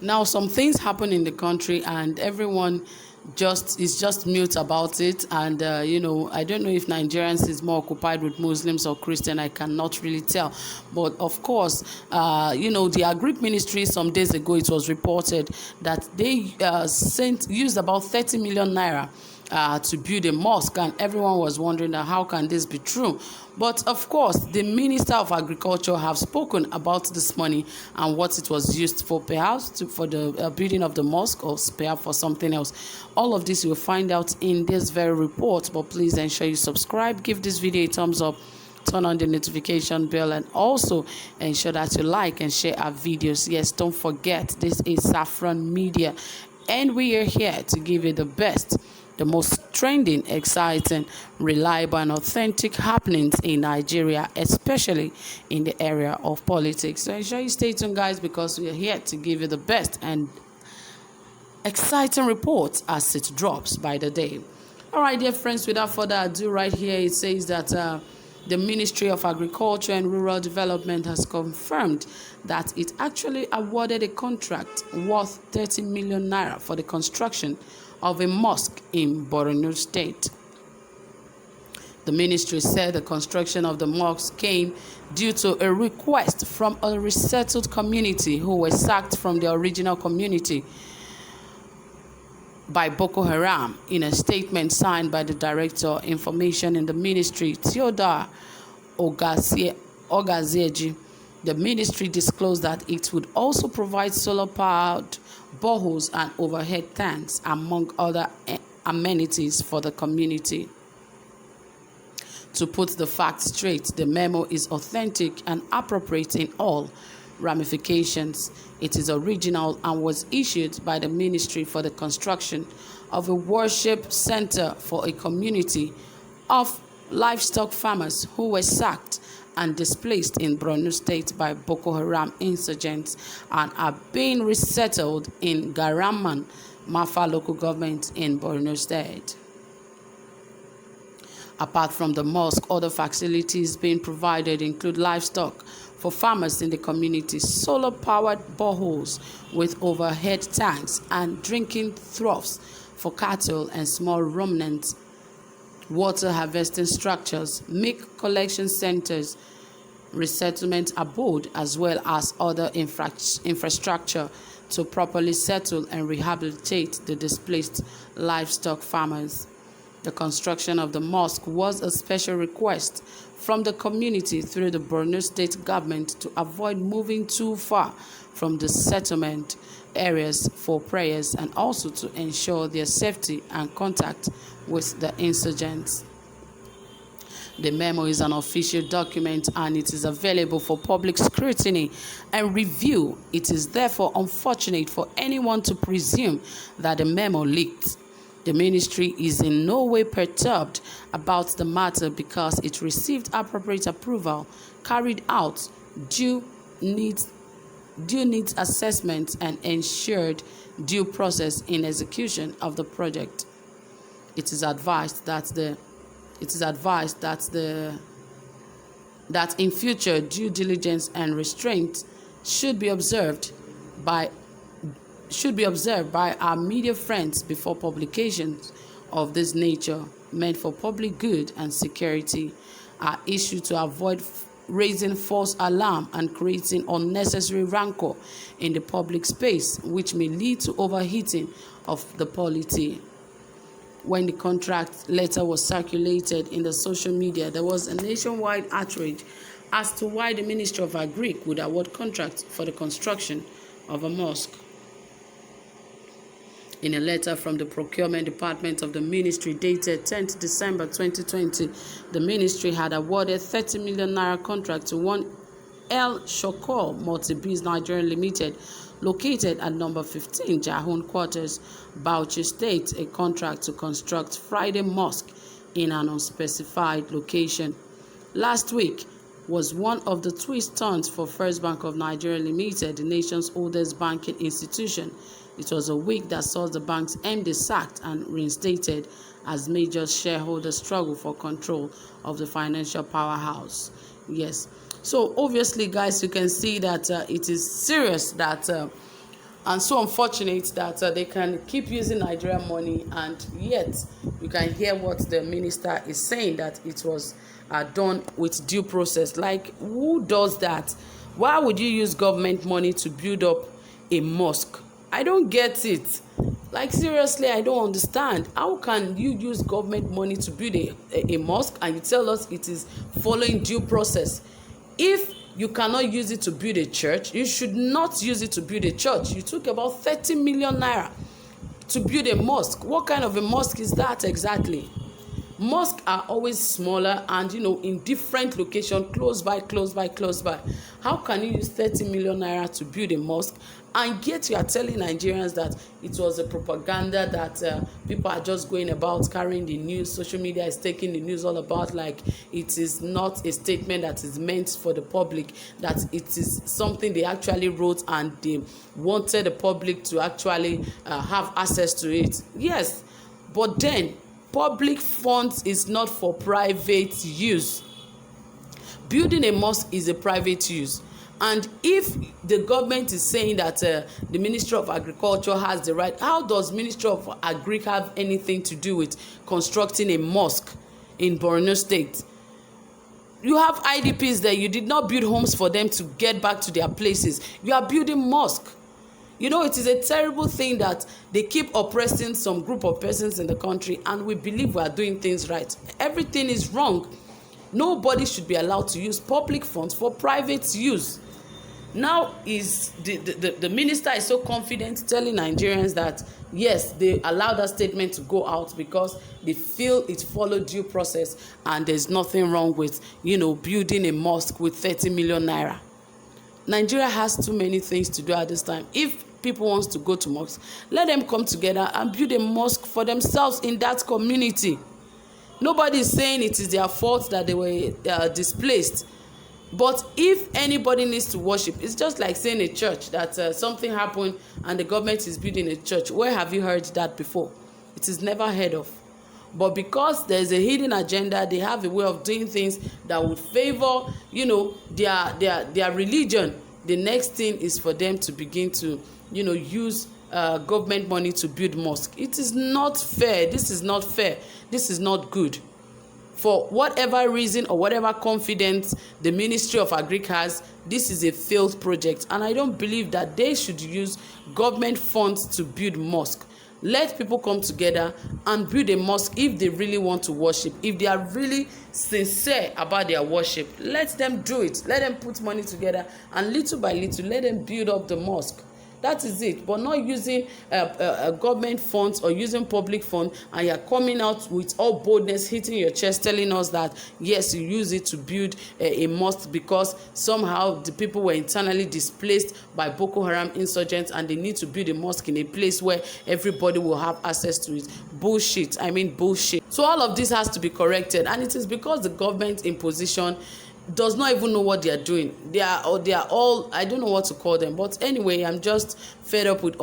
Now, some things happen in the country, and everyone is just mute about it. And I don't know if Nigerians is more occupied with Muslims or Christian. I cannot really tell. But of course, the AGRIC ministry, some days ago, it was reported that they used about 30 million naira to build a mosque, and everyone was wondering how can this be true. But of course, the Minister of Agriculture have spoken about this money and what it was used for, perhaps for the building of the mosque, or perhaps for something else. All of this you will find out in this very report. But please ensure you subscribe, give this video a thumbs up, turn on the notification bell, and also ensure that you like and share our videos. Yes, don't forget, this is Saffron Media, and we are here to give you the best, the most trending, exciting, reliable, and authentic happenings in Nigeria, especially in the area of politics. So ensure you stay tuned, guys, because we are here to give you the best and exciting reports as it drops by the day. All right, dear friends, without further ado, right here it says that the Ministry of Agriculture and Rural Development has confirmed that it actually awarded a contract worth 30 million naira for the construction of a mosque in Borno State. The ministry said the construction of the mosque came due to a request from a resettled community who were sacked from the original community by Boko Haram. In a statement signed by the Director of Information in the ministry, Theodore Ogazieji, the ministry disclosed that it would also provide solar-powered boreholes and overhead tanks, among other amenities for the community. To put the facts straight, the memo is authentic and appropriate in all ramifications. It is original and was issued by the ministry for the construction of a worship center for a community of livestock farmers who were sacked and displaced in Borno State by Boko Haram insurgents and are being resettled in Garaman, Mafa local government in Borno State. Apart from the mosque, other facilities being provided include livestock for farmers in the community, solar-powered boreholes with overhead tanks, and drinking troughs for cattle and small ruminants, water harvesting structures, milk collection centers, resettlement abode, as well as other infrastructure to properly settle and rehabilitate the displaced livestock farmers. The construction of the mosque was a special request from the community through the Borno State government to avoid moving too far from the settlement areas for prayers, and also to ensure their safety and contact with the insurgents. The memo is an official document and it is available for public scrutiny and review. It is therefore unfortunate for anyone to presume that the memo leaked. The ministry is in no way perturbed about the matter because it received appropriate approval, carried out due needs assessment, and ensured due process in execution of the project. It is advised that in future due diligence and restraint should be observed by our media friends before publications of this nature meant for public good and security are issued to avoid raising false alarm and creating unnecessary rancor in the public space, which may lead to overheating of the polity. When the contract letter was circulated in the social media, there was a nationwide outrage as to why the Ministry of AGRIC would award contracts for the construction of a mosque. In a letter from the Procurement Department of the Ministry dated 10th December 2020, the Ministry had awarded 30 million naira contract to one El Shokor Multi-Biz Nigeria Limited, located at number 15 Jahun Quarters, Bauchi State, a contract to construct Friday Mosque in an unspecified location. Last week was one of the twist turns for First Bank of Nigeria Limited, the nation's oldest banking institution. It was a week that saw the bank's MD sacked and reinstated as major shareholders struggle for control of the financial powerhouse. Yes. So obviously, guys, you can see that it is serious that And so unfortunate that they can keep using Nigerian money, and yet you can hear what the minister is saying, that it was done with due process. Like, who does that? Why would you use government money to build up a mosque? I don't get it. Like, seriously, I don't understand. How can you use government money to build a mosque, and you tell us it is following due process? If you cannot use it to build a church, you should not use it to build a church. You took about 30 million naira to build a mosque. What kind of a mosque is that exactly? Mosques are always smaller and, in different locations, close by. How can you use 30 million naira to build a mosque, and yet you are telling Nigerians that it was a propaganda, that people are just going about carrying the news, social media is taking the news all about, like it is not a statement that is meant for the public, that it is something they actually wrote and they wanted the public to actually have access to it. Yes, but then public funds is not for private use. Building a mosque is a private use. And if the government is saying that the Ministry of Agriculture has the right, how does Ministry of AGRIC have anything to do with constructing a mosque in Borno State? You have IDPs there. You did not build homes for them to get back to their places. You are building mosque. It is a terrible thing that they keep oppressing some group of persons in the country, and we believe we are doing things right. Everything is wrong. Nobody should be allowed to use public funds for private use. Now is the minister is so confident, telling Nigerians that yes, they allowed that statement to go out because they feel it followed due process, and there's nothing wrong with building a mosque with 30 million naira. Nigeria has too many things to do at this time. If people want to go to mosque, let them come together and build a mosque for themselves in that community. Nobody is saying it is their fault that they were displaced. But if anybody needs to worship, it's just like saying a church that something happened and the government is building a church. Where have you heard that before? It is never heard of. But because there's a hidden agenda, they have a way of doing things that would favor, their religion. The next thing is for them to begin to, use government money to build mosque. It is not fair. This is not fair. This is not good. For whatever reason or whatever confidence the Ministry of Agric has, this is a failed project, and I don't believe that they should use government funds to build mosque. Let people come together and build a mosque if they really want to worship. If they are really sincere about their worship, let them do it. Let them put money together, and little by little, let them build up the mosque. That is it. But not using government funds or using public funds, and you're coming out with all boldness, hitting your chest, telling us that yes, you use it to build a mosque because somehow the people were internally displaced by Boko Haram insurgents, and they need to build a mosque in a place where everybody will have access to it. Bullshit. I mean bullshit. So all of this has to be corrected, and it is because the government in position does not even know what they are doing. They are all, I don't know what to call them, but anyway, I'm just fed up with all